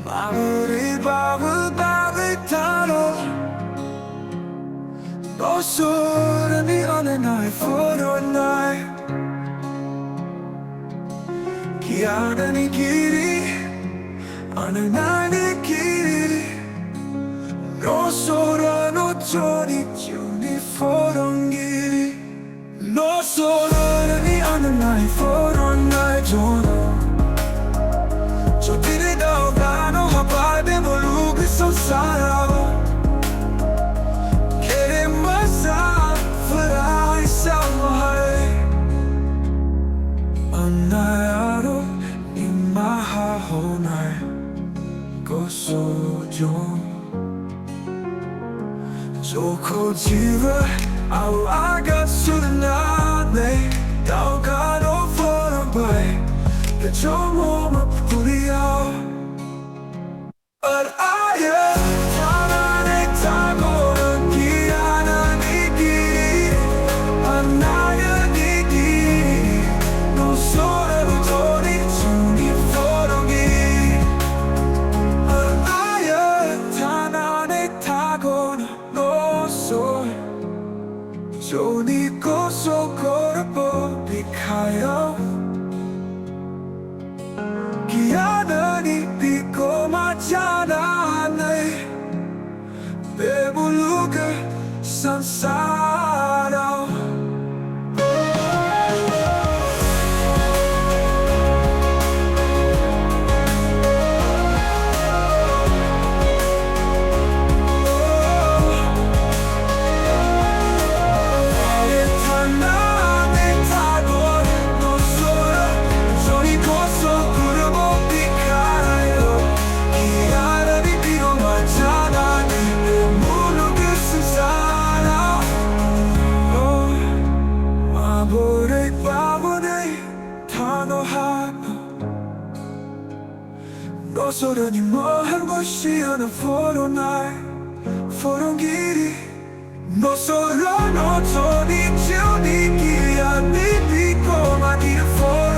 Maburi babu babu tano Nosorani ananai foronai Kianani kiri Ananani kiri Nosorano joni juni forongiri Nosorani ananai foronai jono Jotire dao gano habai bemo lugu so saravo Kere masa farai samahai Anayaro imaha honai Gosojon Joko jiwa au aga sudanane Dao gano forambai Kejomo mapuriao But I am Tanane tagoran kiana niki Anaya niki No sore utori juni forongi But I am Tanane tagoran no sore Joni koso korabo bikayo Kianani piko majanane Bebuluga sansaro Nosorani mohar moshiana foronai Forongiri Nosorano toni juni kia ni piko mani for